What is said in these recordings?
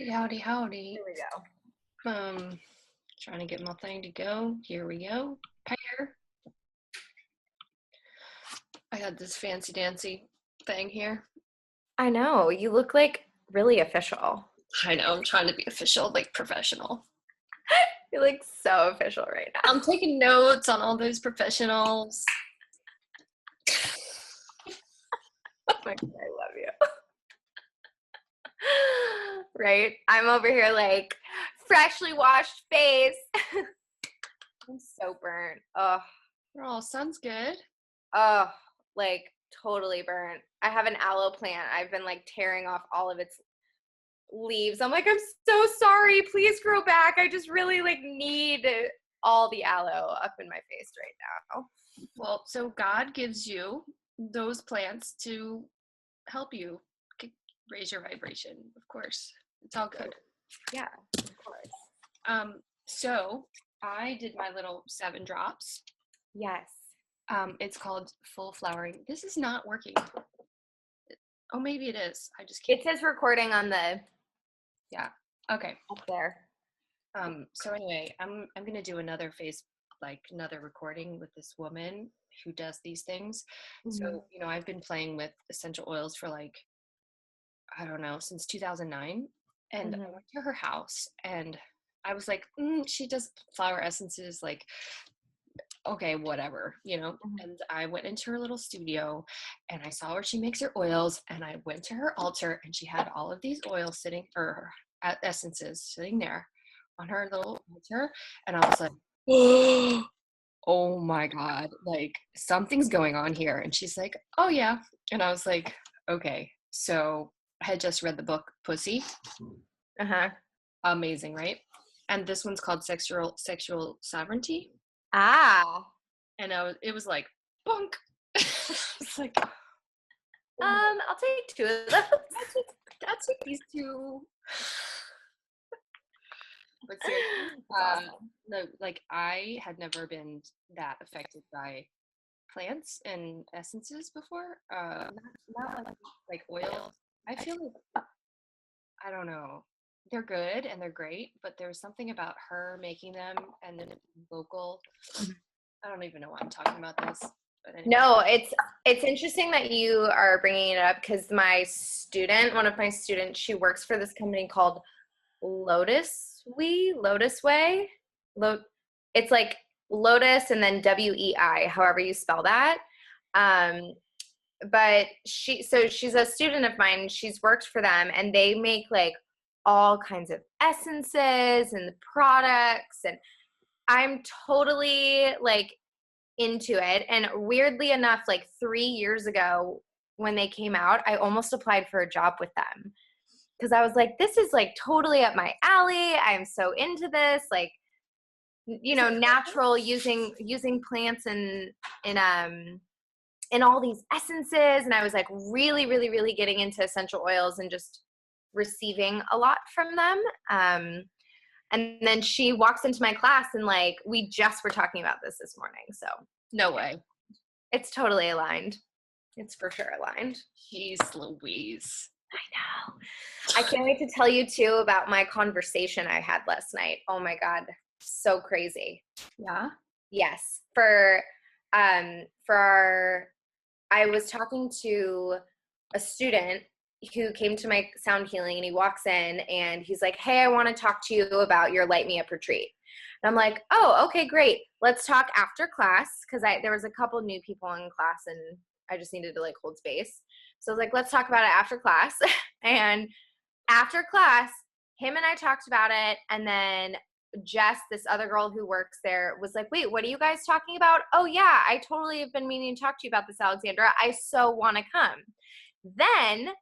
Howdy, howdy. Here we go. Trying to get my thing to go. Here we go. Pair. I got this fancy dancy thing here. I know. You look like really official. I know, I'm trying to be official, like professional. You look so official right now. I'm taking notes on all those professionals. Oh my God, I love you. Right? I'm over here like freshly washed face. I'm so burnt. Oh, sounds good. Like totally burnt. I have an aloe plant. I've been like tearing off all of its leaves. I'm like, I'm so sorry. Please grow back. I just really like need all the aloe up in my face right now. Well, so God gives you those plants to help you raise your vibration, of course. It's all good. Yeah, of course. So I did my little 7 drops. Yes. It's called full flowering. This is not working. Oh, maybe it is. I just can't. It says recording on the Yeah. Okay. up there. So anyway, I'm gonna do another another recording with this woman who does these things. Mm-hmm. So, I've been playing with essential oils for like, I don't know, since 2009. And I went to her house and I was like, she does flower essences, like, okay, whatever, And I went into her little studio and I saw where she makes her oils, and I went to her altar and she had all of these oils sitting, or essences sitting there on her little altar. And I was like, oh my God, like something's going on here. And she's like, oh yeah. And I was like, okay. So I had just read the book Pussy. Amazing, right? And this one's called Sexual Sovereignty. And it was like, bunk. It's like, I'll take 2 of those. I'll take these 2. But seriously, no, like I had never been that affected by plants and essences before. Not like oils. I feel like, I don't know. They're good and they're great, but there's something about her making them and then local. I don't even know why I'm talking about this. But anyway. No, it's interesting that you are bringing it up because one of my students, she works for this company called Lotus Way. It's like Lotus and then WEI, however you spell that. But she's a student of mine. She's worked for them, and they make like all kinds of essences and products, and I'm totally like into it. And weirdly enough, like 3 years ago when they came out, I almost applied for a job with them because I was like, this is like totally up my alley. I'm so into this, like, natural, using plants and in all these essences. And I was like really, really, really getting into essential oils and just receiving a lot from them. And then she walks into my class and like, we just were talking about this morning. So no way. It's totally aligned. It's for sure aligned. Jeez Louise. I know. I can't wait to tell you too about my conversation I had last night. Oh my God. So crazy. Yeah. Yes. I was talking to a student who came to my sound healing, and he walks in and he's like, hey, I want to talk to you about your Light Me Up retreat. And I'm like, oh, okay, great. Let's talk after class. Cause there was a couple new people in class and I just needed to like hold space. So I was like, let's talk about it after class. And after class, him and I talked about it. And then Jess, this other girl who works there, was like, wait, what are you guys talking about? Oh yeah, I totally have been meaning to talk to you about this, Alexandra. I so want to come. Then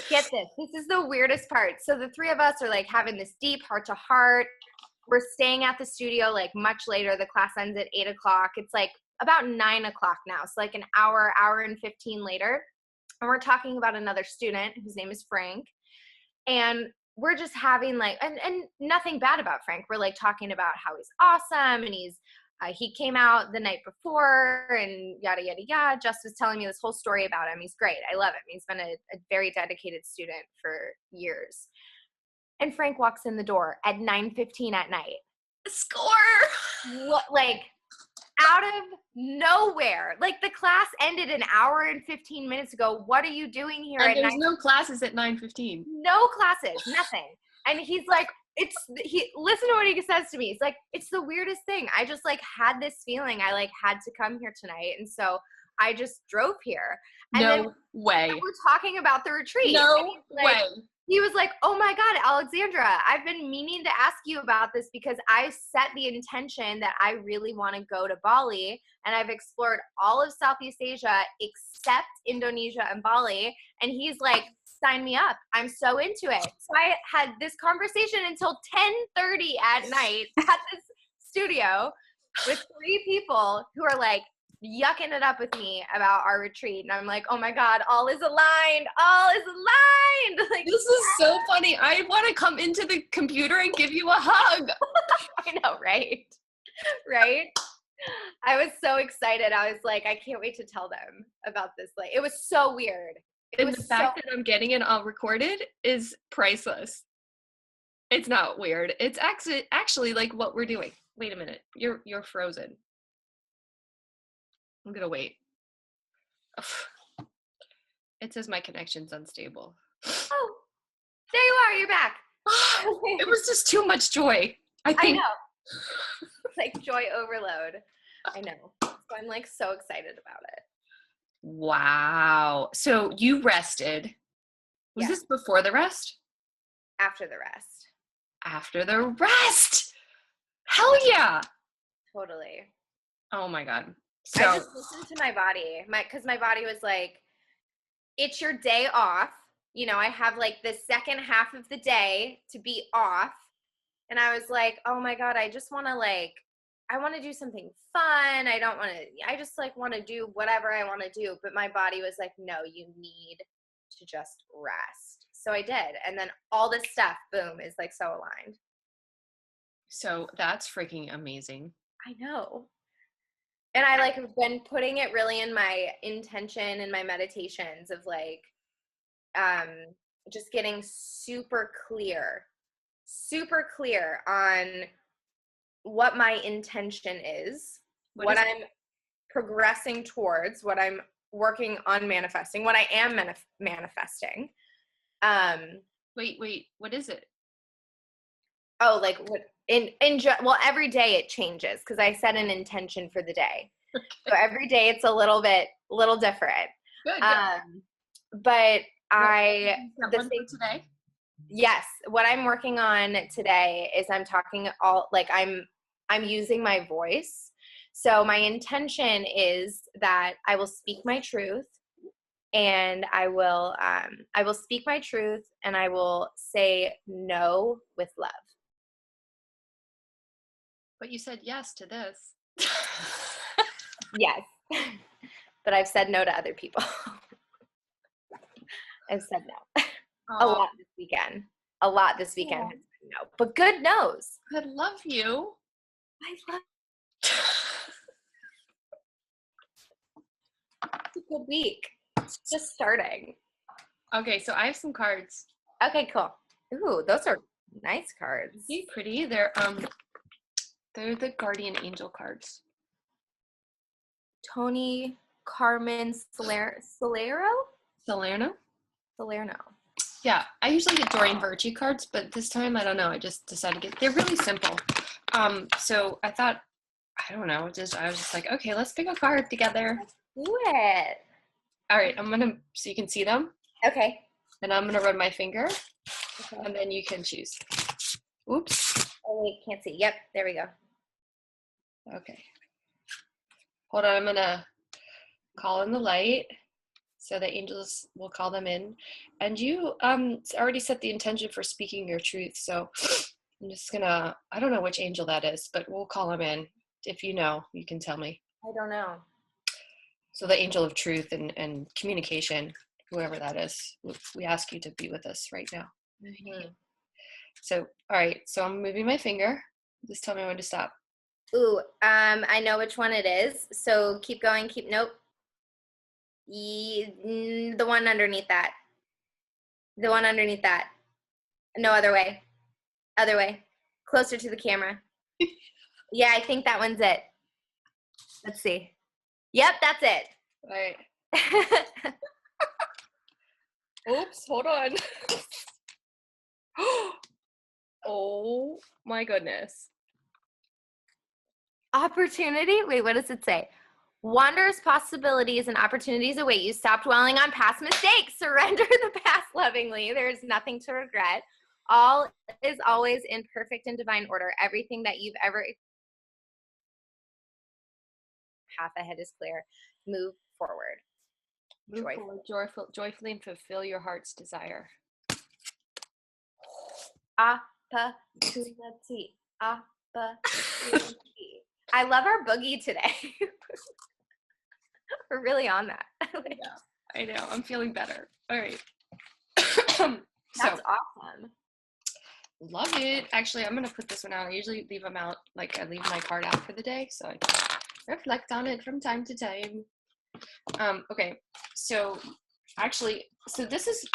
get this. This is the weirdest part. So the 3 of us are like having this deep heart to heart. We're staying at the studio like much later. The class ends at 8 o'clock. It's like about 9 o'clock now. So like an hour and 15 later. And we're talking about another student whose name is Frank. And we're just having like, and nothing bad about Frank. We're like talking about how he's awesome and he came out the night before and yada, yada, yada. Jess was telling me this whole story about him. He's great. I love him. He's been a very dedicated student for years. And Frank walks in the door at 9:15 at night. Score! What, like, out of nowhere. Like, the class ended an hour and 15 minutes ago. What are you doing here And at there's 9? no classes at 9:15. No classes, nothing. And he's like, listen to what he says to me. He's like, it's the weirdest thing. I just like had this feeling I like had to come here tonight. And so I just drove here. And then way. we're talking about the retreat. No way. He was like, oh my God, Alexandra, I've been meaning to ask you about this because I set the intention that I really want to go to Bali. And I've explored all of Southeast Asia except Indonesia and Bali. And he's like, sign me up. I'm so into it. So I had this conversation until 10:30 at night at this studio with 3 people who are like yucking it up with me about our retreat. And I'm like, oh my God, all is aligned. All is aligned. Like, this is so funny. I want to come into the computer and give you a hug. I know, right? Right? I was so excited. I was like, I can't wait to tell them about this. Like, it was so weird. And the fact that I'm getting it all recorded is priceless. It's not weird. It's actually like what we're doing. Wait a minute. You're frozen. I'm gonna wait. It says my connection's unstable. Oh, there you are. You're back. It was just too much joy. I think. I know. It's like joy overload. I know. So I'm like so excited about it. Wow. So you rested. Was this before the rest? After the rest. After the rest. Hell yeah. Totally. Oh my God. So I just listened to my body. Because my body was like, it's your day off. You know, I have like the second half of the day to be off. And I was like, oh my God, I just want to I want to do something fun. I just like want to do whatever I want to do. But my body was like, no, you need to just rest. So I did. And then all this stuff, boom, is like so aligned. So that's freaking amazing. I know. And I like have been putting it really in my intention and my meditations of like, just getting super clear on what my intention is, what I'm progressing towards, what I'm working on manifesting, what I am manifesting. Wait, what is it? Oh, like what well, every day it changes because I set an intention for the day. Okay. So every day it's a little different. Good. But the thing today? Yes. What I'm working on today is I'm talking I'm using my voice. So my intention is that I will speak my truth and I will speak my truth and I will say no with love. But you said yes to this. Yes. But I've said no to other people. I've said no. A lot this weekend. Has been no. But good knows. I love you. I love It's a good week. It's just starting. Okay, so I have some cards. Okay, cool. Ooh, those are nice cards. See, pretty. They're the guardian angel cards. Tony Carmen Salerno? Yeah, I usually get Doreen Virtue cards, but this time, I don't know, I just decided to they're really simple. So I thought, I don't know, I was just like, okay, let's pick a card together. Let's do it. All right, so you can see them. Okay. And I'm gonna run my finger, and then you can choose. Oops. Oh wait, can't see. Yep, there we go. Okay. Hold on, I'm gonna call in the light. So the angels will call them in. And you already set the intention for speaking your truth. So I'm just gonna, I don't know which angel that is, but we'll call him in. If you know, you can tell me. I don't know. So the angel of truth and communication, whoever that is, we ask you to be with us right now. Mm-hmm. So, all right. So I'm moving my finger. Just tell me when to stop. Ooh, I know which one it is. So keep going. Nope. The one underneath that. No other way. Other way. Closer to the camera. Yeah, I think that one's it. Let's see. Yep, that's it. All right. Oops, hold on. Oh my goodness. Opportunity? Wait, what does it say? Wondrous possibilities and opportunities await you. Stop dwelling on past mistakes. Surrender the past lovingly. There is nothing to regret. All is always in perfect and divine order. Everything that you've ever path ahead is clear. Move forward. Move forward joyfully and fulfill your heart's desire. Opportunity. Opportunity. I love our boogie today. We're really on that. I know. I'm feeling better. All right. That's awesome. Love it. Actually, I'm gonna put this one out. I usually leave them out, like I leave my card out for the day, so I can reflect on it from time to time. Okay. So actually, I'm just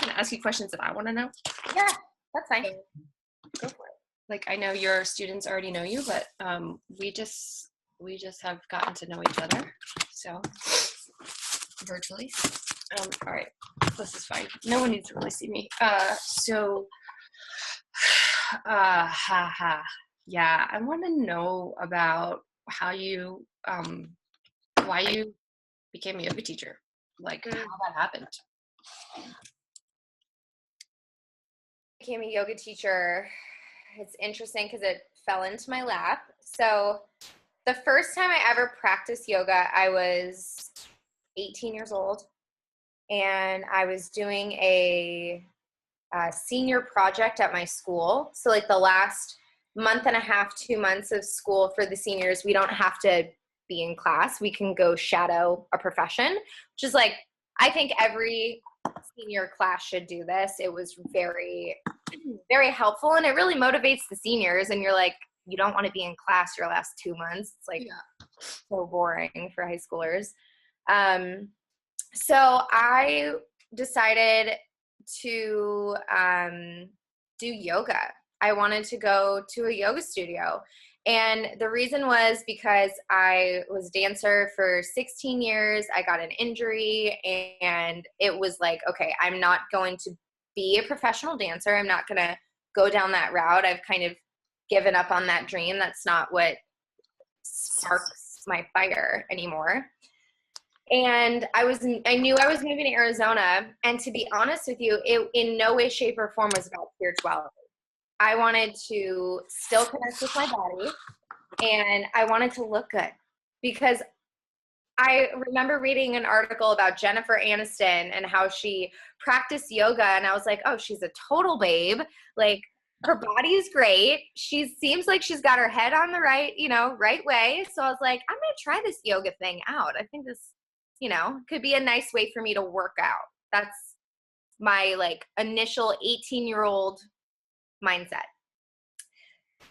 gonna ask you questions that I want to know. Yeah, that's fine. Go for it. Like, I know your students already know you, but we just have gotten to know each other, so virtually. All right, this is fine. No one needs to really see me. Yeah, I want to know about how you, why you became a yoga teacher, like how that happened. Became a yoga teacher. It's interesting because it fell into my lap. So the first time I ever practiced yoga, I was 18 years old, and I was doing a senior project at my school. So like the last month and a half, 2 months of school for the seniors, we don't have to be in class. We can go shadow a profession, which is like, I think every senior class should do this. It was very, very helpful, and it really motivates the seniors. And you're like, you don't want to be in class your last 2 months. It's like so boring for high schoolers. So I decided to do yoga. I wanted to go to a yoga studio. And the reason was because I was a dancer for 16 years. I got an injury, and it was like, okay, I'm not going to be a professional dancer. I'm not going to go down that route. I've kind of given up on that dream. That's not what sparks my fire anymore. And I knew I was moving to Arizona. And to be honest with you, it in no way, shape, or form was about spirituality. I wanted to still connect with my body, and I wanted to look good, because I remember reading an article about Jennifer Aniston and how she practiced yoga, and I was like, oh, she's a total babe. Like, her body's great. She seems like she's got her head on the right way. So I was like, I'm going to try this yoga thing out. I think this, could be a nice way for me to work out. That's my like initial 18-year-old mindset.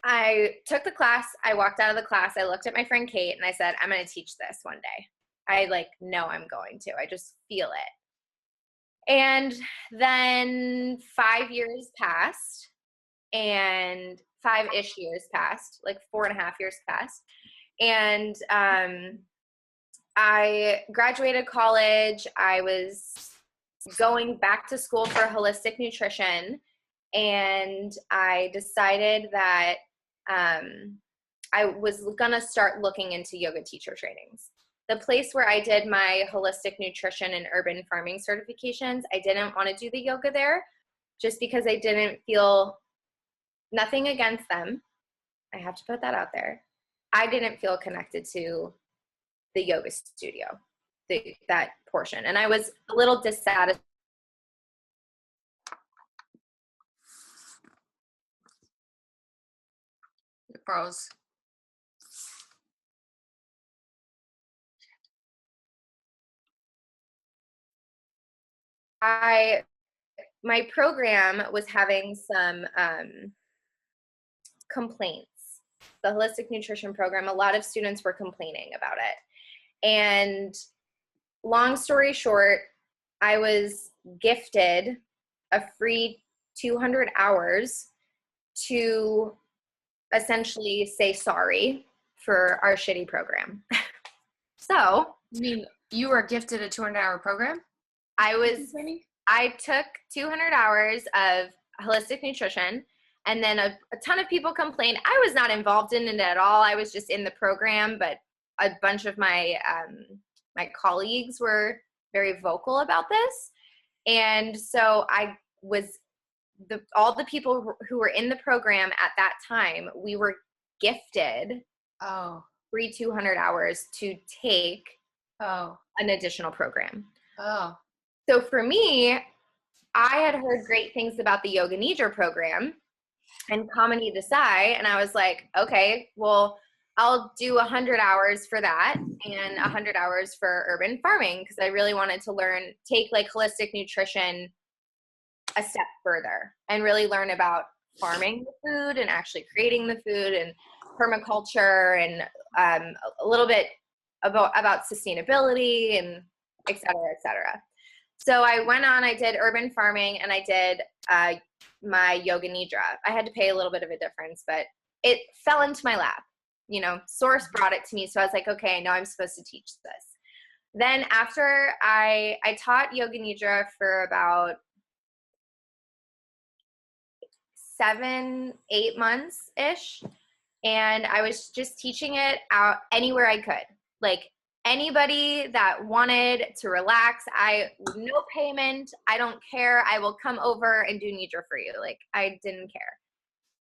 I took the class. I walked out of the class. I looked at my friend Kate and I said, I'm going to teach this one day. I know I'm going to. I just feel it. And then 5 years passed, and 5-ish years passed, like 4.5 years passed. And I graduated college. I was going back to school for holistic nutrition, and I decided that I was going to start looking into yoga teacher trainings. The place where I did my holistic nutrition and urban farming certifications, I didn't want to do the yoga there just because I didn't feel, nothing against them, I have to put that out there, I didn't feel connected to the yoga studio, that portion. And I was a little dissatisfied. It froze. My program was having some complaints. The holistic nutrition program, a lot of students were complaining about it. And long story short, I was gifted a free 200 hours to essentially say sorry for our shitty program. So I mean, you were gifted a 200-hour program? I took 200 hours of holistic nutrition, and then a ton of people complained. I was not involved in it at all. I was just in the program, but a bunch of my my colleagues were very vocal about this. And so I was all the people who were in the program at that time, we were gifted free 200 hours to take an additional program. So for me, I had heard great things about the Yoga Nidra program and Kamini Desai, and I was like, okay, well, I'll do 100 hours for that and 100 hours for urban farming, because I really wanted to take like holistic nutrition a step further and really learn about farming the food and actually creating the food and permaculture and a little bit about sustainability and et cetera, et cetera. So I went on, I did urban farming, and I did my Yoga Nidra. I had to pay a little bit of a difference, but it fell into my lap. You know, Source brought it to me, so I was like, okay, I know I'm supposed to teach this. Then after I taught Yoga Nidra for about 7-8 months-ish, and I was just teaching it out anywhere I could. Like, anybody that wanted to relax, no payment, I don't care. I will come over and do Nidra for you. Like, I didn't care.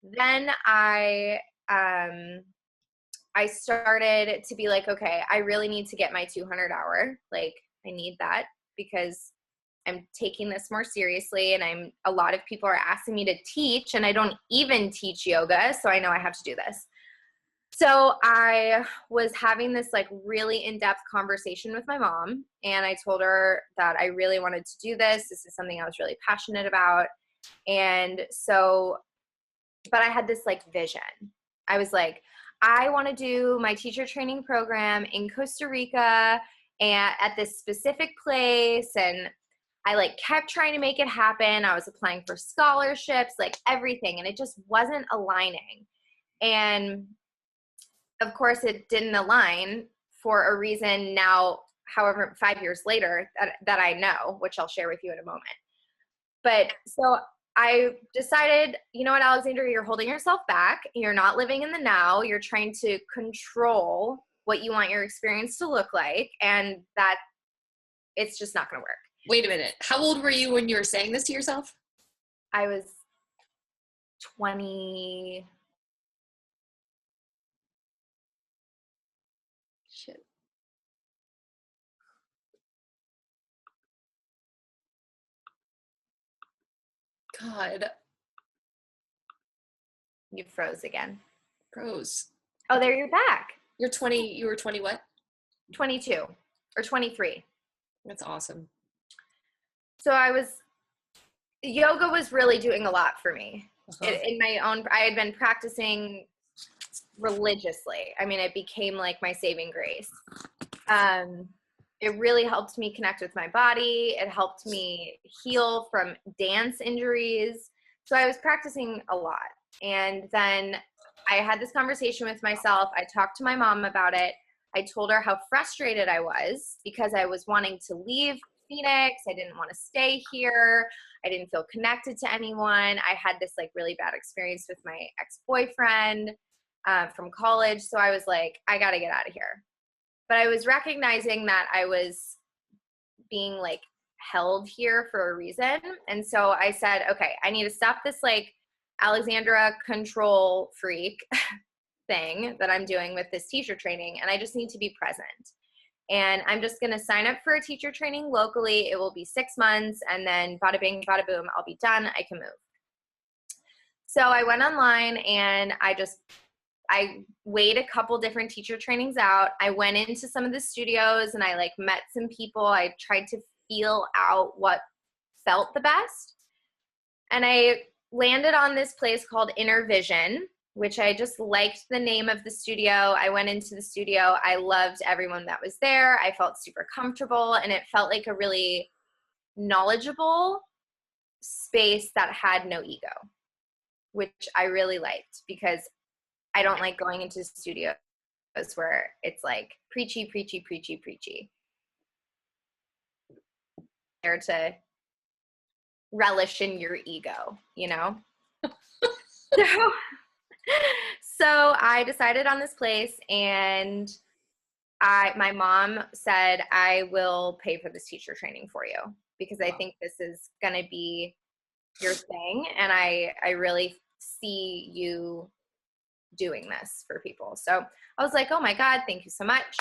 Then I started to be like, okay, I really need to get my 200 hour. Like, I need that because I'm taking this more seriously, and a lot of people are asking me to teach, and I don't even teach yoga. So I know I have to do this. So I was having this like really in-depth conversation with my mom, and I told her that I really wanted to do this. This is something I was really passionate about. And so, but I had this like vision. I was like, I want to do my teacher training program in Costa Rica and at this specific place. And I like kept trying to make it happen. I was applying for scholarships, like everything, and it just wasn't aligning. And of course, it didn't align for a reason now, however, 5 years later that I know, which I'll share with you in a moment. But so I decided, you know what, Alexandra, you're holding yourself back. You're not living in the now. You're trying to control what you want your experience to look like, and that it's just not going to work. Wait a minute. How old were you when you were saying this to yourself? I was 20. Shit. God. You froze again. Froze. Oh, there, you're back. You're 20. You were 20 what? 22 or 23. That's awesome. So yoga was really doing a lot for me. In my own, I had been practicing religiously. I mean, it became like my saving grace. It really helped me connect with my body. It helped me heal from dance injuries. So I was practicing a lot. And then I had this conversation with myself. I talked to my mom about it. I told her how frustrated I was because I was wanting to leave Phoenix. I didn't want to stay here. I didn't feel connected to anyone. I had this like really bad experience with my ex-boyfriend from college. So I was like, I got to get out of here. But I was recognizing that I was being like held here for a reason. And so I said, okay, I need to stop this like Alexandra control freak thing that I'm doing with this teacher training. And I just need to be present. And I'm just going to sign up for a teacher training locally. It will be 6 months, and then bada bing, bada boom, I'll be done. I can move. So I went online, and I weighed a couple different teacher trainings out. I went into some of the studios, and I like met some people. I tried to feel out what felt the best. And I landed on this place called Inner Vision, which I just liked the name of the studio. I went into the studio. I loved everyone that was there. I felt super comfortable, and it felt like a really knowledgeable space that had no ego. which I really liked because I don't like going into studios where it's like preachy, preachy, preachy, preachy. There to relish in your ego, you know? so, so I decided on this place, and my mom said, I will pay for this teacher training for you because I think this is going to be your thing. And I really see you doing this for people. So I was like, oh my God, thank you so much.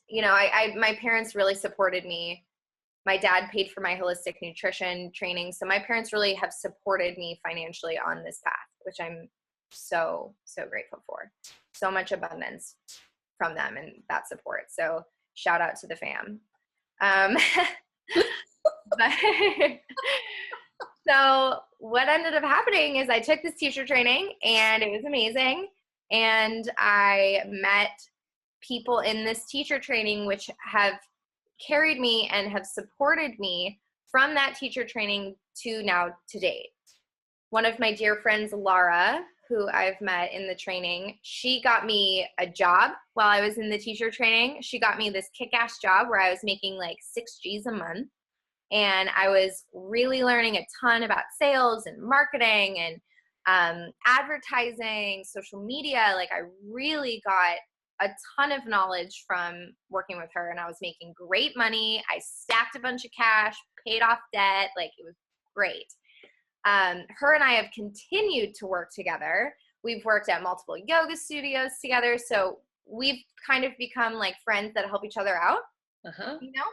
You know, my parents really supported me. My dad paid for my holistic nutrition training. So my parents really have supported me financially on this path, which I'm so, so grateful for. So much abundance from them and that support. So shout out to the fam. But, so what ended up happening is I took this teacher training and it was amazing. And I met people in this teacher training which have carried me and have supported me from that teacher training to now to date. One of my dear friends, Laura, who I've met in the training, she got me a job while I was in the teacher training. She got me this kick-ass job where I was making like 6 G's a month. And I was really learning a ton about sales and marketing and advertising, social media. Like I really got a ton of knowledge from working with her, and I was making great money. I stacked a bunch of cash, paid off debt. Like it was great. Her and I have continued to work together. We've worked at multiple yoga studios together. So we've kind of become like friends that help each other out, you know?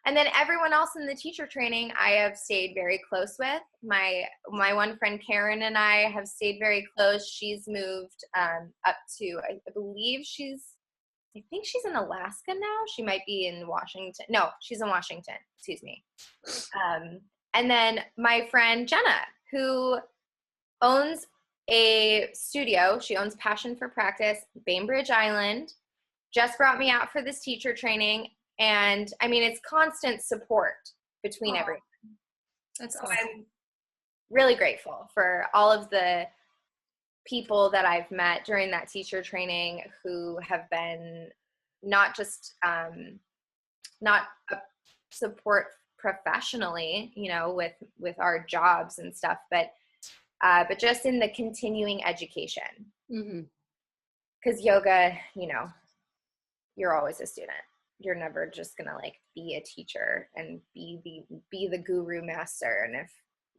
And then everyone else in the teacher training, I have stayed very close with. My one friend, Karen, and I have stayed very close. She's moved up to, I think she's in Alaska now. She might be in Washington. No, she's in Washington. Excuse me. And then my friend Jenna, who owns a studio. She owns Passion for Practice, Bainbridge Island, just brought me out for this teacher training. And I mean, it's constant support between everyone. That's so awesome. I'm really grateful for all of the people that I've met during that teacher training who have been not just not a support professionally, you know, with our jobs and stuff, but just in the continuing education. Because yoga, you know, you're always a student. You're never just gonna like be a teacher and be the guru master. And if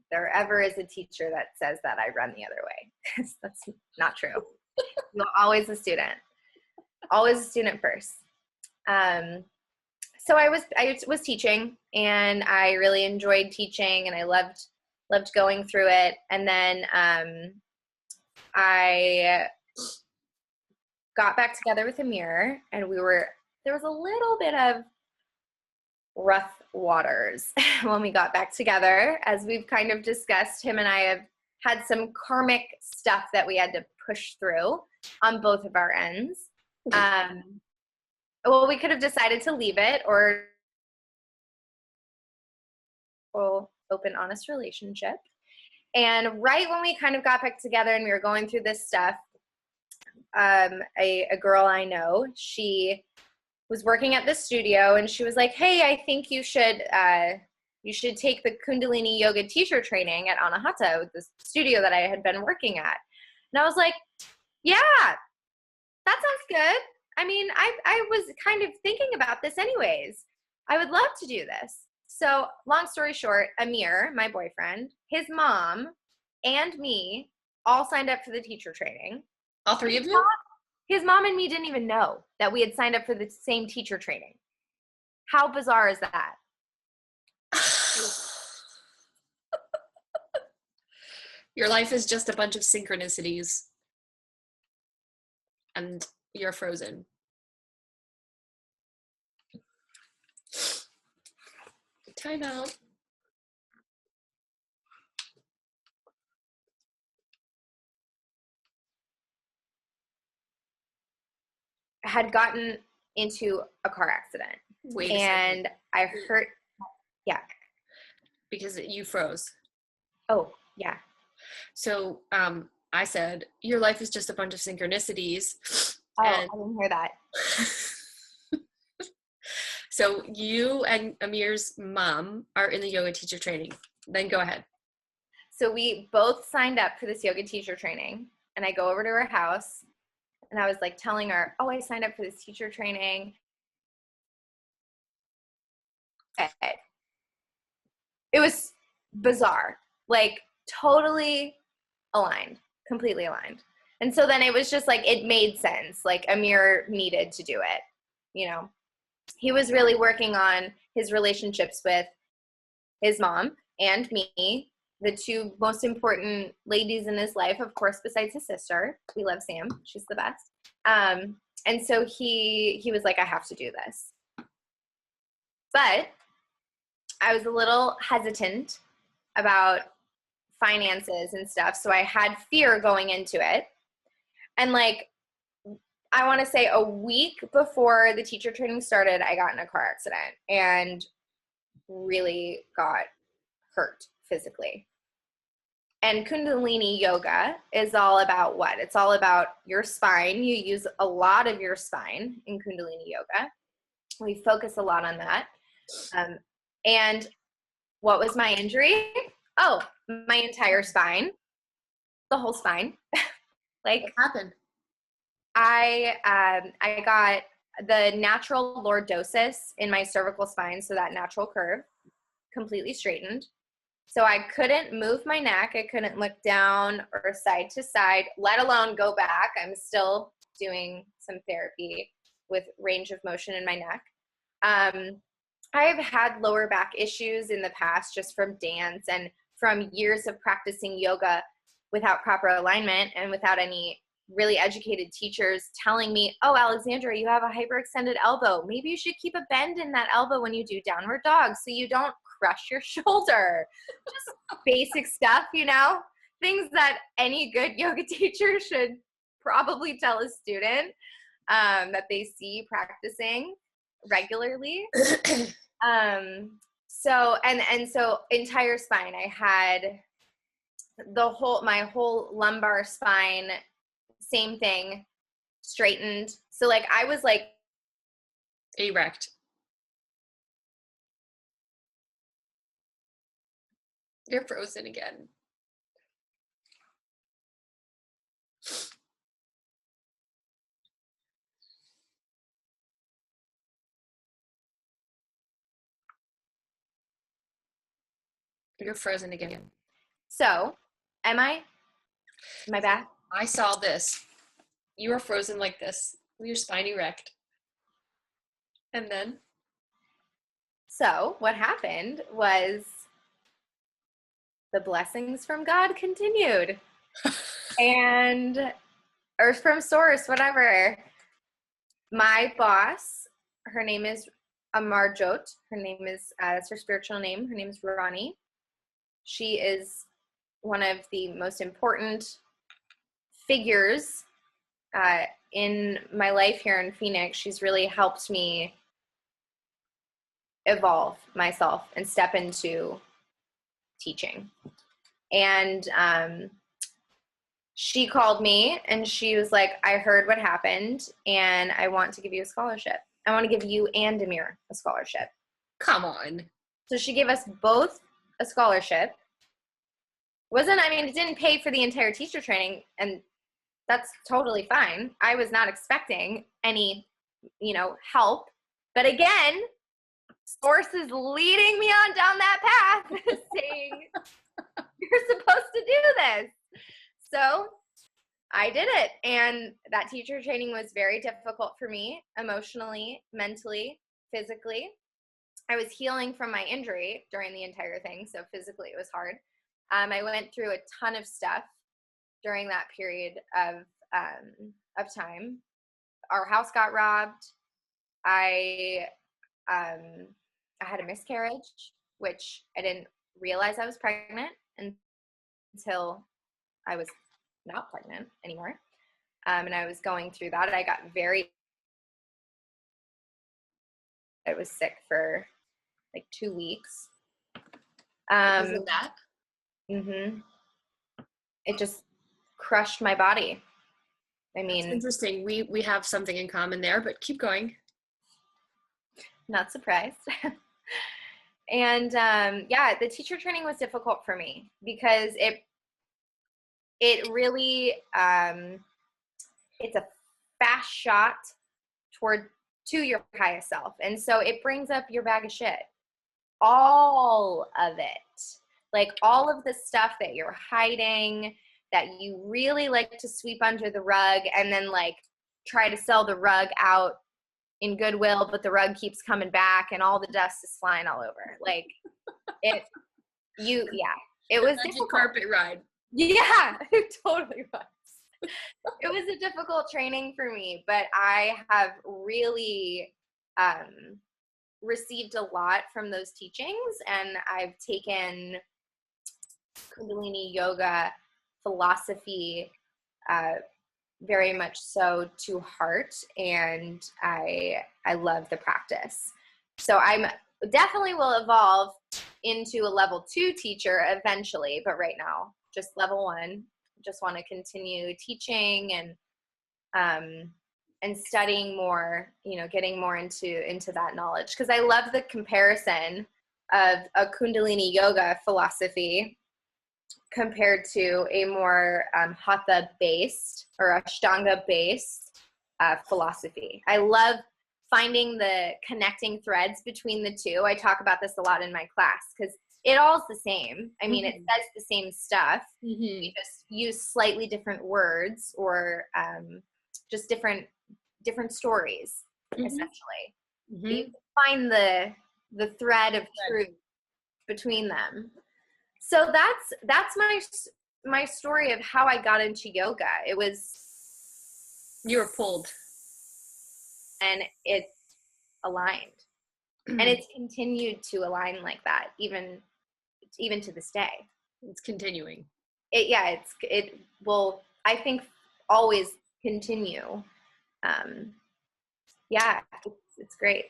there ever is a teacher that says that, I run the other way. That's not true. You're always a student first. So I was teaching, and I really enjoyed teaching, and I loved going through it. And then I got back together with Amir, and there was a little bit of rough waters when we got back together. As we've kind of discussed, him and I have had some karmic stuff that we had to push through on both of our ends. Well, we could have decided to leave it, or open, honest relationship. And right when we kind of got back together and we were going through this stuff, a girl I know, she was working at this studio, and she was like, hey, I think you should take the Kundalini yoga teacher training at Anahata, with this studio that I had been working at. And I was like, yeah, that sounds good. I mean, I was kind of thinking about this anyways. I would love to do this. So long story short, Amir, my boyfriend, his mom, and me all signed up for the teacher training. All three of you? His mom and me didn't even know that we had signed up for the same teacher training. How bizarre is that? Your life is just a bunch of synchronicities. And you're frozen. Time out. I had gotten into a car accident. Wait and I hurt. Yeah. Because you froze. Oh, yeah. So I said, your life is just a bunch of synchronicities. Oh, And I didn't hear that. so you and Amir's mom are in the yoga teacher training. Then go ahead. So we both signed up for this yoga teacher training, and I go over to her house, and I was like telling her, oh, I signed up for this teacher training. It was bizarre, like totally aligned, completely aligned. And so then it was just like, it made sense. Like Amir needed to do it. You know, he was really working on his relationships with his mom and me, the two most important ladies in his life, of course, besides his sister. We love Sam. She's the best. And so he was like, I have to do this. But I was a little hesitant about finances and stuff. So I had fear going into it. And like, I want to say a week before the teacher training started, I got in a car accident and really got hurt physically. And Kundalini yoga is all about what? It's all about your spine. You use a lot of your spine in Kundalini yoga. We focus a lot on that. And what was my injury? Oh, my entire spine, the whole spine. Like, what happened? I got the natural lordosis in my cervical spine, so that natural curve, completely straightened. So I couldn't move my neck. I couldn't look down or side to side, let alone go back. I'm still doing some therapy with range of motion in my neck. I've had lower back issues in the past just from dance and from years of practicing yoga without proper alignment and without any really educated teachers telling me, oh, Alexandra, you have a hyperextended elbow. Maybe you should keep a bend in that elbow when you do downward dog so you don't crush your shoulder. Just basic stuff, you know, things that any good yoga teacher should probably tell a student that they see practicing regularly. So entire spine, I had my whole lumbar spine, same thing, straightened. So like I was like Erect. You're frozen again. You're frozen again. So, am I back? I saw this. You were frozen like this, with your spine erect. And then? So, what happened was the blessings from God continued. And, or from source, whatever. My boss, her name is Amarjot. Her name is, that's her spiritual name. Her name is Ronnie. She is one of the most important figures in my life here in Phoenix. She's really helped me evolve myself and step into teaching. And she called me and she was like, I heard what happened and I want to give you a scholarship. I want to give you and Amir a scholarship. Come on. So she gave us both a scholarship. It didn't pay for the entire teacher training, and that's totally fine. I was not expecting any, help. But again, source is leading me on down that path saying, you're supposed to do this. So I did it. And that teacher training was very difficult for me, emotionally, mentally, physically. I was healing from my injury during the entire thing. So physically it was hard. I went through a ton of stuff during that period of time. Our house got robbed. I had a miscarriage, which I didn't realize I was pregnant until I was not pregnant anymore. And I was going through that. I was sick for like 2 weeks. Isn't that? Mm-hmm. it just crushed my body. I That's mean, interesting. We have something in common there, but keep going. not surprised. And yeah, the teacher training was difficult for me because it really it's a fast shot toward to your highest self, and so it brings up your bag of shit, all of it, like all of the stuff that you're hiding, that you really like to sweep under the rug, and then like try to sell the rug out in Goodwill, but the rug keeps coming back and all the dust is flying all over. Like it, yeah, it The was magic difficult. carpet ride. Yeah, it totally was. It was a difficult training for me, but I have really received a lot from those teachings, and I've taken Kundalini yoga philosophy very much so to heart, and I love the practice. So I'm definitely will evolve into a level 2 teacher eventually, but right now just level 1. Just want to continue teaching and studying more, getting more into that knowledge, because I love the comparison of a Kundalini yoga philosophy compared to a more hatha based or ashtanga based philosophy. I love finding the connecting threads between the two. I talk about this a lot in my class because it all's the same. I mean, it says the same stuff. You just use slightly different words, or just different stories, essentially. But you can find the thread of truth between them. So that's my story of how I got into yoga. It was, You were pulled, and it's aligned, and it's continued to align like that even to this day. It's continuing. It will, I think, always continue. Yeah, it's great.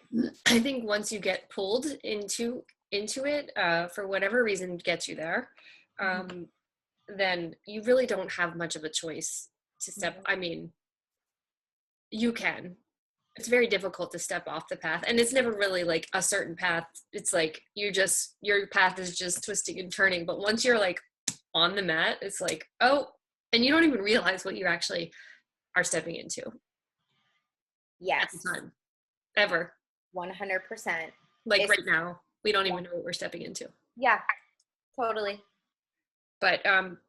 I think once you get pulled into it, for whatever reason gets you there, then you really don't have much of a choice to step. I mean, you can. It's very difficult to step off the path, and it's never really like a certain path. It's like your path is just twisting and turning. But once you're like on the mat, it's like, oh, and you don't even realize what you actually are stepping into. Yes. At the time. Ever. 100%. Like right now, we don't even know what we're stepping into. Yeah, totally. But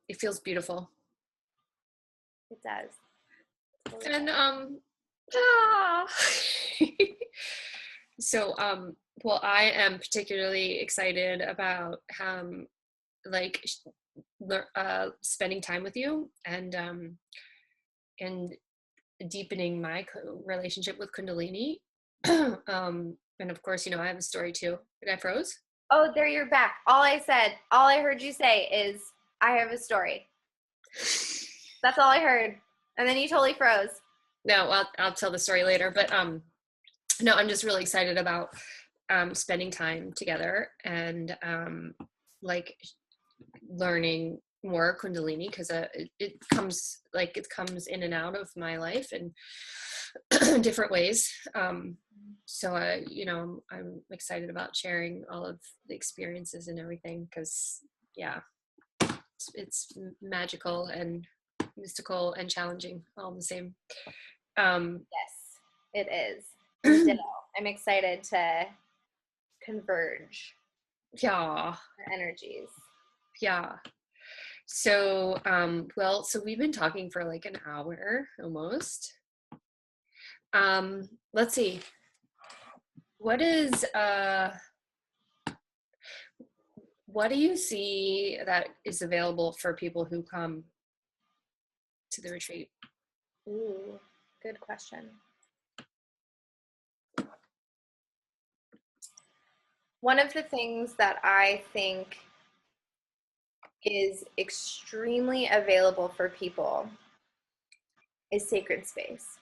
it feels beautiful. It does. Totally. And so well, I am particularly excited about like spending time with you and deepening my relationship with Kundalini. And of course, I have a story too. Did I froze? Oh, there you're back. All I heard you say is, I have a story. That's all I heard. And then you totally froze. No, I'll tell the story later. But no, I'm just really excited about spending time together and like learning more Kundalini, because it comes in and out of my life in different ways. So I'm excited about sharing all of the experiences and everything, because it's magical and mystical and challenging all the same. Yes, it is. And ditto. I'm excited to converge Yeah. our energies. Yeah. So, so we've been talking for like an hour almost. Let's see. What do you see that is available for people who come to the retreat? Ooh, good question. One of the things that I think is extremely available for people is sacred space.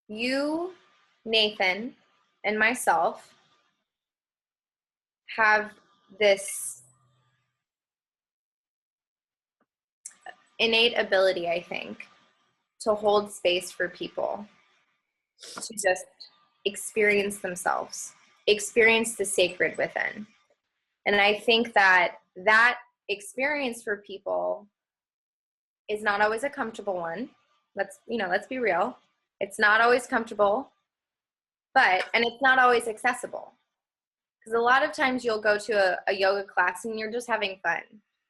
You, Nathan, and myself have this innate ability, I think, to hold space for people to just experience themselves, experience the sacred within. And I think that that experience for people is not always a comfortable one. Let's be real. It's not always comfortable, and it's not always accessible. Because a lot of times you'll go to a yoga class and you're just having fun.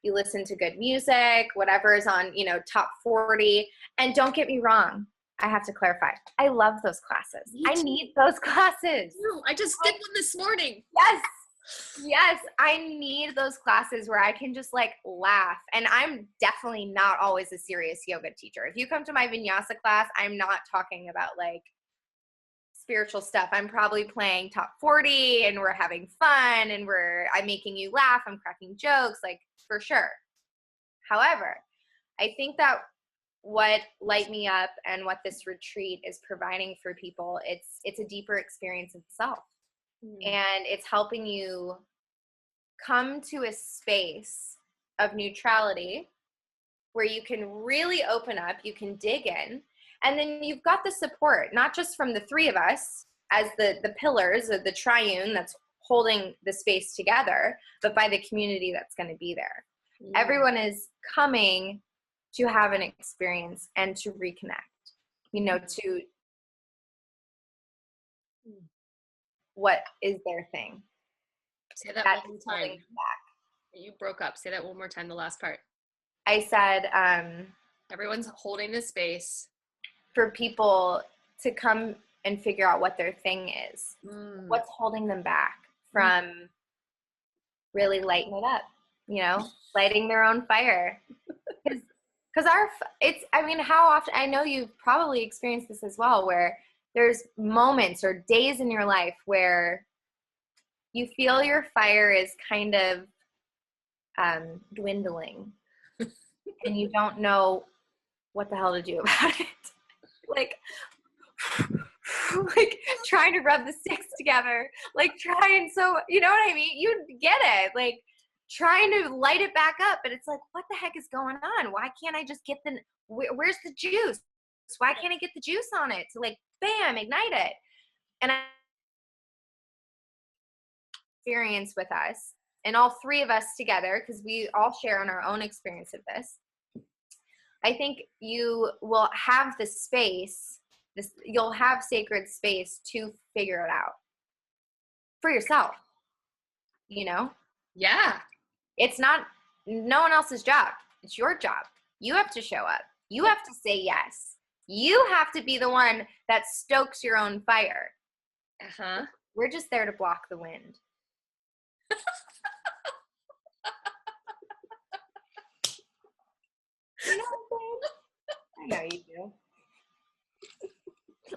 You listen to good music, whatever is on, top 40. And don't get me wrong, I have to clarify. I love those classes. I need those classes. No, I just did one this morning. Yes, I need those classes where I can just like laugh. And I'm definitely not always a serious yoga teacher. If you come to my vinyasa class, I'm not talking about like spiritual stuff. I'm probably playing top 40 and we're having fun and I'm making you laugh. I'm cracking jokes, like for sure. However, I think that what Light Me Up and what this retreat is providing for people, it's a deeper experience of self. And it's helping you come to a space of neutrality where you can really open up, you can dig in, and then you've got the support, not just from the three of us as the pillars of the triune that's holding the space together, but by the community that's going to be there. Everyone is coming to have an experience and to reconnect, to what is their thing. Say that one more time. You broke up. Say that one more time, the last part. I said, everyone's holding the space for people to come and figure out what their thing is. What's holding them back from really lighting it up, lighting their own fire. Because how often, I know you've probably experienced this as well, where there's moments or days in your life where you feel your fire is kind of dwindling and you don't know what the hell to do about it. like trying to rub the sticks together, so, you know what I mean? You get it, trying to light it back up, but it's like, what the heck is going on? Why can't I just get where's the juice? Why can't I get the juice on it to bam, ignite it? And experience with us and all three of us together, because we all share in our own experience of this. I think you will have the space, you'll have sacred space to figure it out for yourself, Yeah. It's not no one else's job. It's your job. You have to show up. You have to say yes. You have to be the one that stokes your own fire. We're just there to block the wind. You know what I'm saying? I know you do.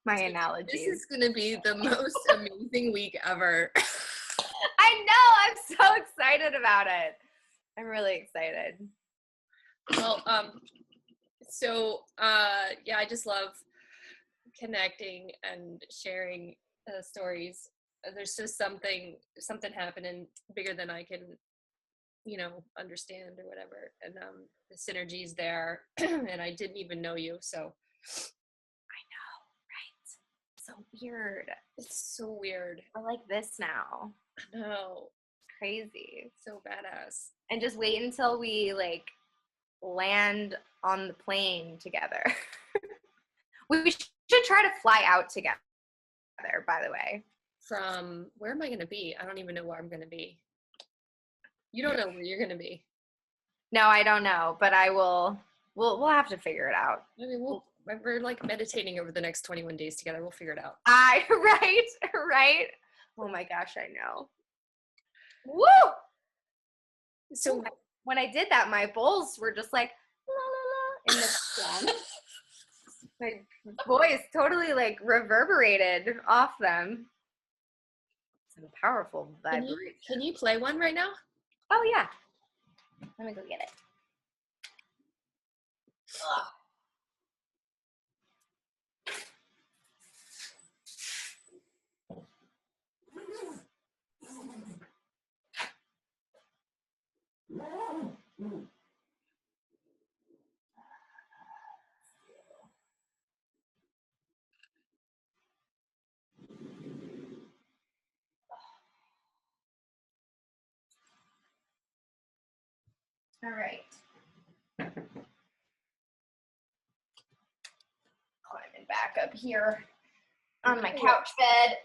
My analogies. This is going to be the most amazing week ever. I know. I'm so excited about it. I'm really excited. Well, I just love connecting and sharing stories. There's just something happening bigger than I can, understand or whatever. And the synergy's there, and I didn't even know you, so. I know, right? So weird. It's so weird. We're like this now. I know. Crazy. So badass. And just wait until we land on the plane together. We should try to fly out together, by the way. From where am I going to be? I don't even know where I'm going to be. You don't know where you're going to be. No, I don't know, but I will. We'll have to figure it out. I mean, we're meditating over the next 21 days together. We'll figure it out. Right. Oh my gosh, I know. Woo! So when I did that, my bowls were just like la la la in the sun. My voice totally reverberated off them. It's a powerful vibration. Can you play one right now? Oh yeah. Let me go get it. All right. Climbing back up here on my couch bed.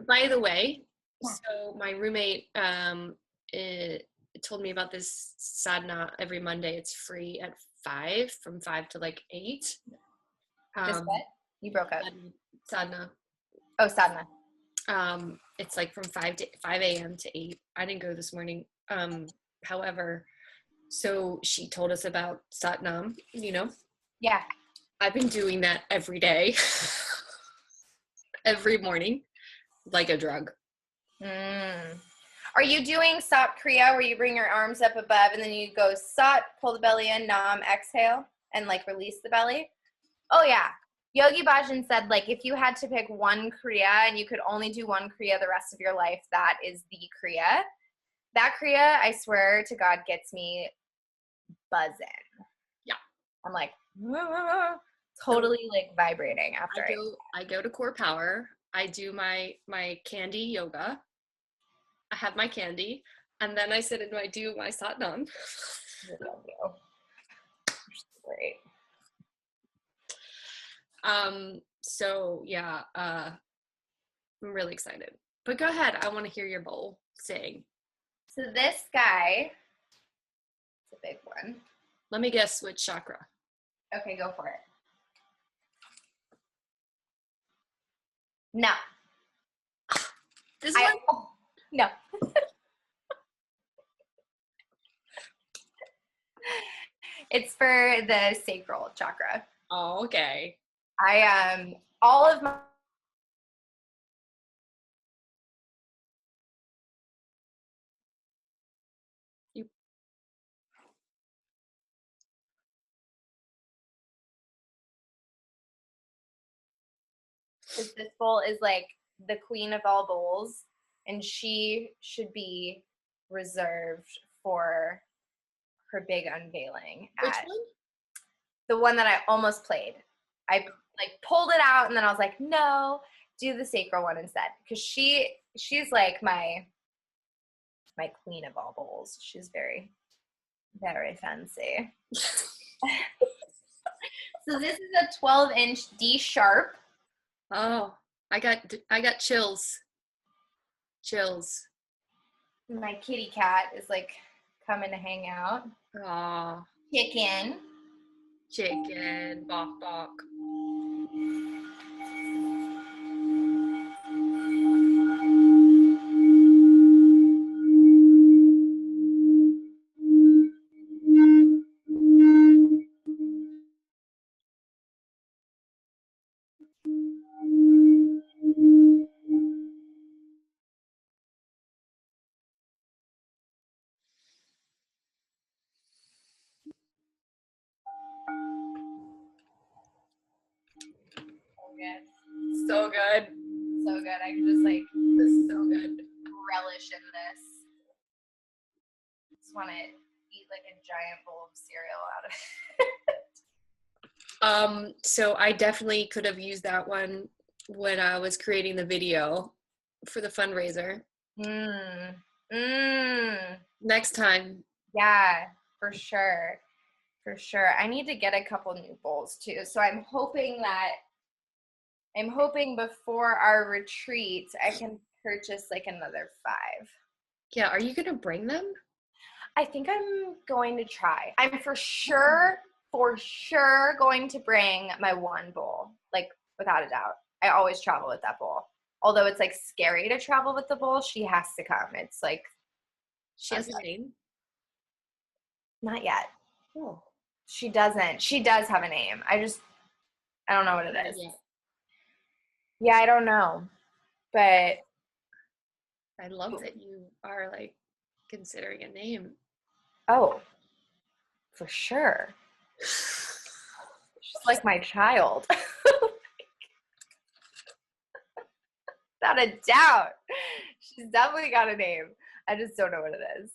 By the way, so my roommate told me about this sadhana every Monday. It's free at 5, from 5 to like 8. Just what? You broke up. Sadhana. Oh, sadhana. It's like from 5 a.m. to 8. I didn't go this morning. However, so she told us about Satnam, Yeah. I've been doing that every day, every morning, like a drug. Are you doing Sat Kriya where you bring your arms up above and then you go Sat, pull the belly in, Nam, exhale, and like release the belly? Oh yeah. Yogi Bhajan said like if you had to pick one Kriya and you could only do one Kriya the rest of your life, that is the Kriya. That Kriya, I swear to God, gets me buzzing. Yeah. I'm like, totally like vibrating after I go to Core Power. I do my candy yoga. I have my candy, and then I sit and I do my Satnam. Great. So yeah, I'm really excited. But go ahead. I want to hear your bowl sing. So this guy, it's a big one. Let me guess which chakra. Okay, go for it. No. This one? No. It's for the sacral chakra. Oh, okay. All of my this bowl is like the queen of all bowls, and she should be reserved for her big unveiling. Which one? The one that I almost played. I like pulled it out and then I was like, no, do the sacral one instead. Because she's like my queen of all bowls. She's very, very fancy. So this is a 12-inch D sharp. Oh, I got chills. Chills. My kitty cat is like coming to hang out. Oh. Chicken, bok bok. So good. So good. I can just like, this is so good. Relish in this. Just want to eat like a giant bowl of cereal out of it. So I definitely could have used that one when I was creating the video for the fundraiser. Next time. Yeah, for sure. For sure. I need to get a couple new bowls too. So I'm hoping before our retreat, I can purchase like another 5. Yeah, are you gonna bring them? I think I'm going to try. I'm for sure going to bring my one bowl, like without a doubt. I always travel with that bowl. Although it's like scary to travel with the bowl, she has to come. It's like she has a name? Not yet. Oh. She doesn't. She does have a name. I don't know what it is. Yeah, I don't know. But I love that you are like considering a name. Oh, for sure. She's like my child. Without a doubt. She's definitely got a name. I just don't know what it is.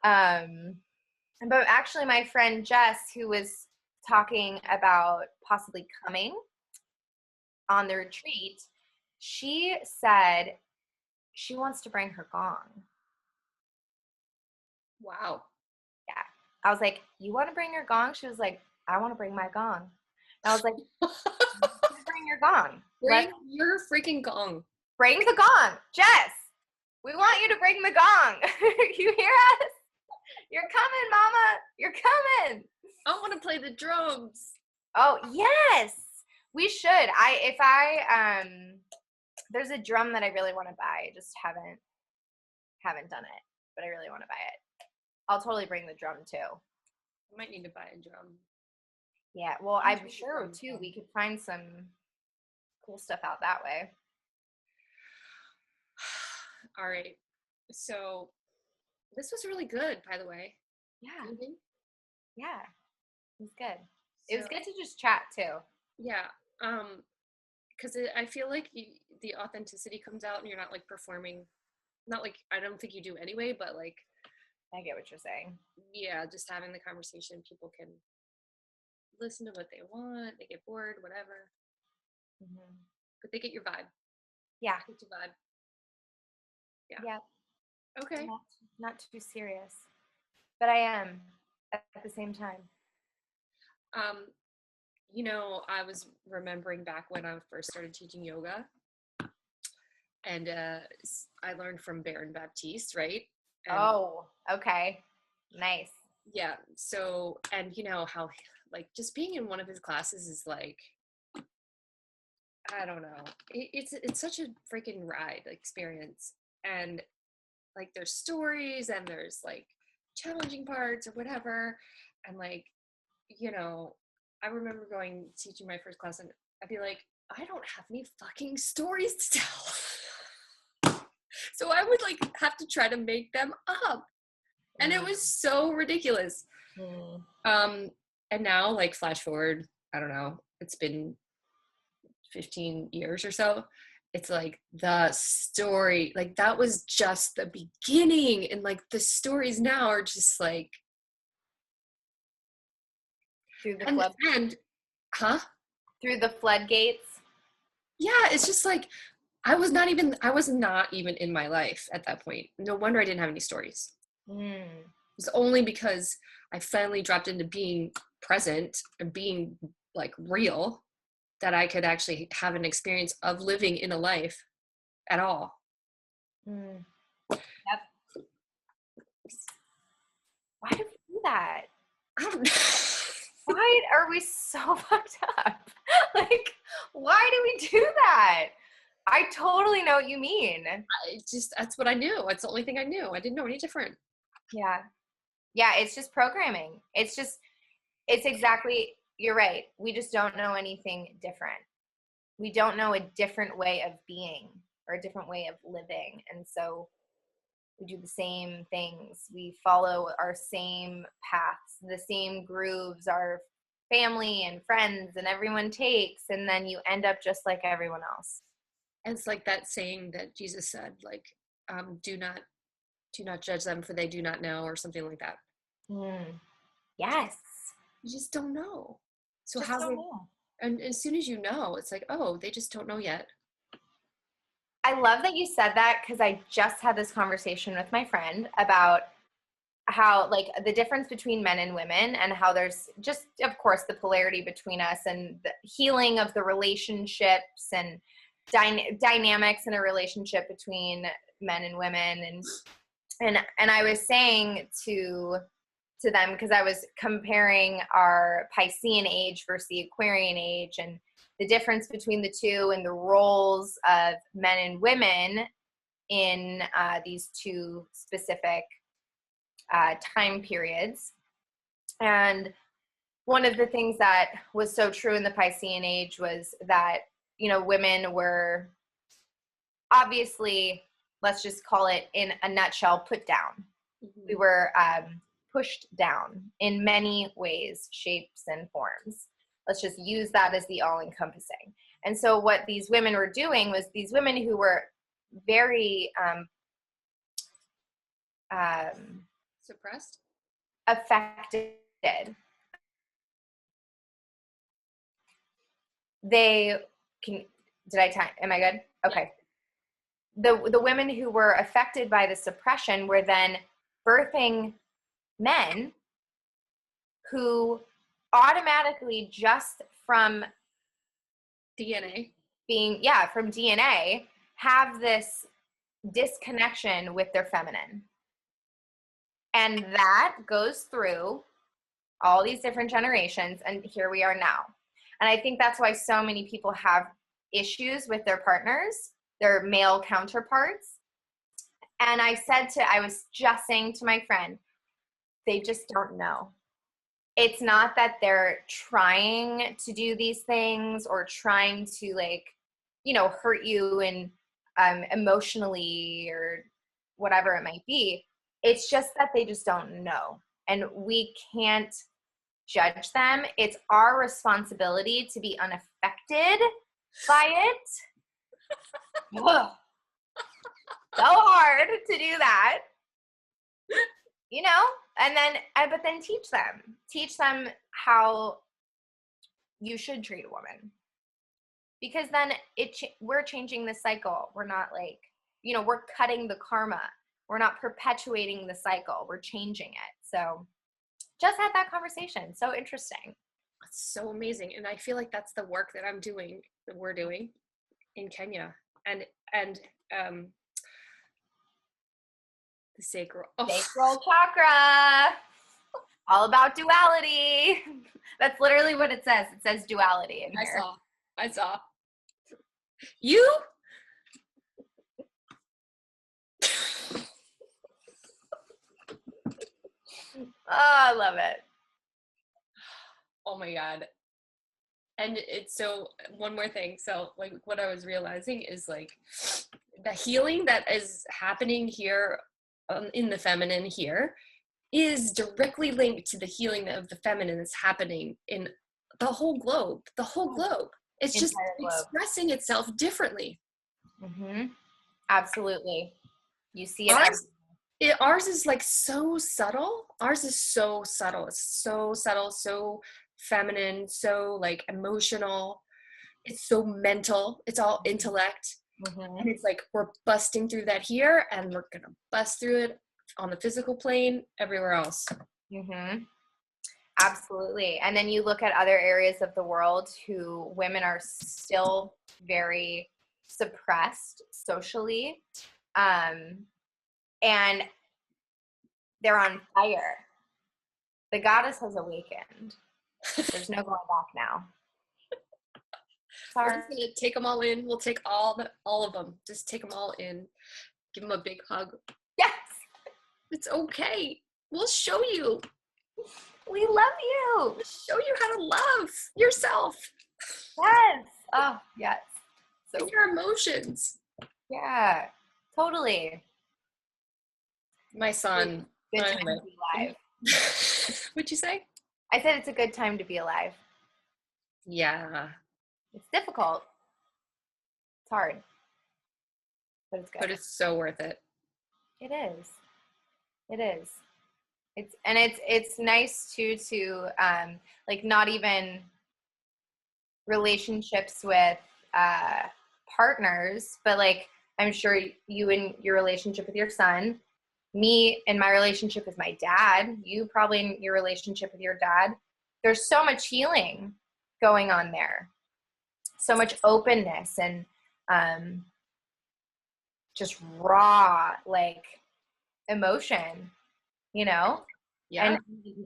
But actually my friend Jess, who was talking about possibly coming on the retreat, she said she wants to bring her gong. Wow. I was like, you want to bring your gong? She was like, I want to bring my gong. And I was like, bring your gong. Bring your freaking gong. Bring the gong. Jess, we want you to bring the gong. You hear us? You're coming, mama. You're coming. I want to play the drums. Oh, yes. We should. There's a drum that I really want to buy. I just haven't done it, but I really want to buy it. I'll totally bring the drum too. I might need to buy a drum. Yeah, well, I'm sure too we could find some cool stuff out that way. All right. So this was really good, by the way. Yeah. Mm-hmm. Yeah. It was good. It was good to just chat too. Yeah. Because I feel like the authenticity comes out and you're not like performing. Not like, I don't think you do anyway, but like. I get what you're saying. Yeah, just having the conversation, people can listen to what they want, they get bored, whatever. Mm-hmm. But they get your vibe. Yeah. Get your vibe. Yeah. Yeah. Okay. Not too serious. But I am at the same time. You know, I was remembering back when I first started teaching yoga. And I learned from Baron Baptiste, right? And, okay. Nice. Yeah. So, and you know how, like, just being in one of his classes is like, I don't know. It's such a freaking ride experience. And like, there's stories and there's like challenging parts or whatever. And like, you know, I remember teaching my first class and I'd be like, I don't have any fucking stories to tell. So I would like have to try to make them up. And it was so ridiculous. And now, like, flash forward, I don't know, it's been 15 years or so. It's like the story, like that was just the beginning. And like the stories now are just like through the through the floodgates. Yeah, it's just like I was not even in my life at that point. No wonder I didn't have any stories. It was only because I finally dropped into being present and being like real that I could actually have an experience of living in a life at all. Yep. Why do we do that? I don't know. Why are we so fucked up? Like, why do we do that? I totally know what you mean. That's what I knew. That's the only thing I knew. I didn't know any different. Yeah. Yeah, it's just programming. It's exactly, you're right. We just don't know anything different. We don't know a different way of being or a different way of living. And so we do the same things. We follow our same paths, the same grooves our family and friends and everyone takes. And then you end up just like everyone else. And it's like that saying that Jesus said, like, do not judge them for they do not know, or something like that. Yes. You just don't know. So just don't know. And as soon as you know, it's like, oh, they just don't know yet. I love that you said that, because I just had this conversation with my friend about how, like, the difference between men and women, and how there's just, of course, the polarity between us and the healing of the relationships and dynamics in a relationship between men and women. And I was saying to them, because I was comparing our Piscean age versus the Aquarian age, and the difference between the two and the roles of men and women in these two specific time periods. And one of the things that was so true in the Piscean age was that, you know, women were obviously, let's just call it in a nutshell, put down. We were pushed down in many ways, shapes, and forms. Let's just use that as the all-encompassing. And so what these women were doing was, these women who were very suppressed, affected, am I good? Okay. The women who were affected by the suppression were then birthing men who automatically, just from DNA. from DNA, have this disconnection with their feminine. And that goes through all these different generations, and here we are now. And I think that's why so many people have issues with their partners, their male counterparts. And I was just saying to my friend, they just don't know. It's not that they're trying to do these things or trying to, like, hurt you and emotionally or whatever it might be. It's just that they just don't know. And we can't judge them. It's our responsibility to be unaffected by it. Ugh. So hard to do that, and then teach them how you should treat a woman, because then we're changing the cycle. We're not like, we're cutting the karma. We're not perpetuating the cycle. We're changing it. So just had that conversation. So interesting. It's so amazing. And I feel like that's the work that we're doing in Kenya. And the sacral chakra, all about duality. That's literally what it says. It says duality in here. I saw. You? Oh, I love it. Oh my God. And it's so, one more thing. So like what I was realizing is like the healing that is happening here in the feminine here is directly linked to the healing of the feminine that's happening in the whole globe. It's just expressing itself differently. Mm-hmm. Absolutely. You see it. Ours is like so subtle. Ours is so subtle. It's so subtle, so feminine, so like emotional. It's so mental. It's all intellect. Mm-hmm. And it's like we're busting through that here, and we're gonna bust through it on the physical plane everywhere else. Mm-hmm. Absolutely. And then you look at other areas of the world who women are still very suppressed socially, and they're on fire. The goddess has awakened. There's no going back now. We're just gonna take them all in. We'll take all of them. Just take them all in. Give them a big hug. Yes. It's okay. We'll show you. We love you. We'll show you how to love yourself. Yes. Oh, yes. So and your emotions. Yeah, totally. My son. Good time to be alive. What'd you say? I said it's a good time to be alive. Yeah. It's difficult. It's hard. But it's good. But it's so worth it. It is. It is. It's nice too to like not even relationships with partners, but like I'm sure you in your relationship with your son, me in my relationship with my dad, you probably in your relationship with your dad, there's so much healing going on there. So much openness and just raw like emotion, Yeah.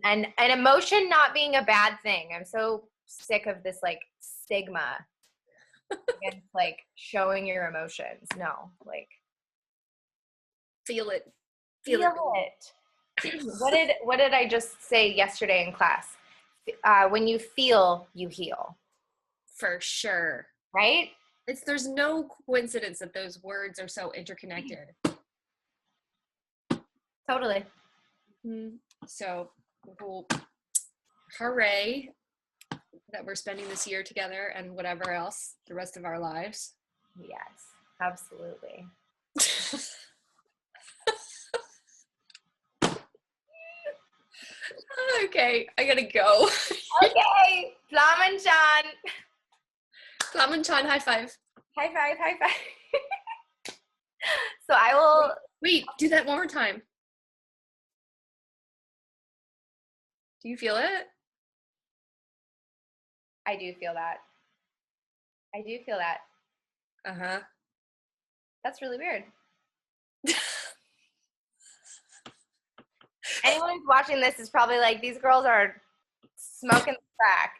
And emotion not being a bad thing. I'm so sick of this like stigma against like showing your emotions. No, like feel it. Feel it. What did I just say yesterday in class? When you feel, you heal. For sure. Right? There's no coincidence that those words are so interconnected. Totally. So, well, hooray that we're spending this year together and whatever else the rest of our lives. Yes, absolutely. Okay, I gotta go. Okay, Flamenchan. Flamenchan, high five. High five, high five. So I will... Wait, do that one more time. Do you feel it? I do feel that. I do feel that. Uh-huh. That's really weird. Anyone who's watching this is probably like, these girls are smoking crack.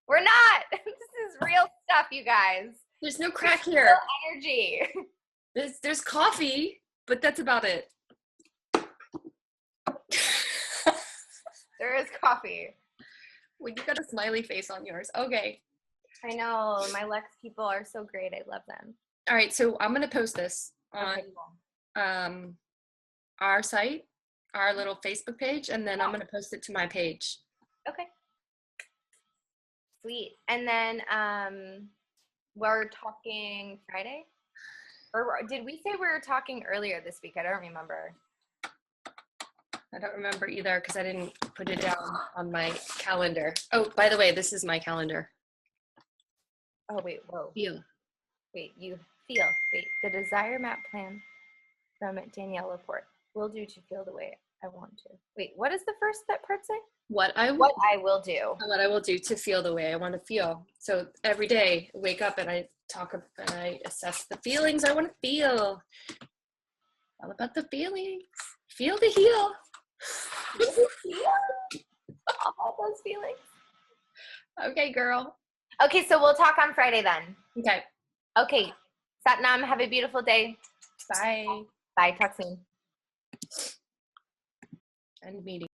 We're not. This is real stuff, you guys. There's no crack here. Energy. There's coffee, but that's about it. There is coffee. Well, you got a smiley face on yours. Okay. I know. My Lex people are so great. I love them. All right, so I'm gonna post this on Okay, cool. our site, our little Facebook page, and then I'm gonna post it to my page. Okay. Sweet. And then we're talking Friday? Or did we say we were talking earlier this week? I don't remember. I don't remember either because I didn't put it down on my calendar. Oh, by the way, this is my calendar. Oh, wait, whoa. Feel. Wait, you feel. Wait, the desire map plan from Danielle Laporte will do to feel the way I want to. Wait, what does the first part say? What I will do. What I will do to feel the way I want to feel. So every day, I wake up and I and I assess the feelings I want to feel. All about the feelings. Feel the heal. All those feelings. Okay, girl. Okay, so we'll talk on Friday then. Okay. Okay. Satnam, have a beautiful day. Bye. Bye. Talk soon. End meeting.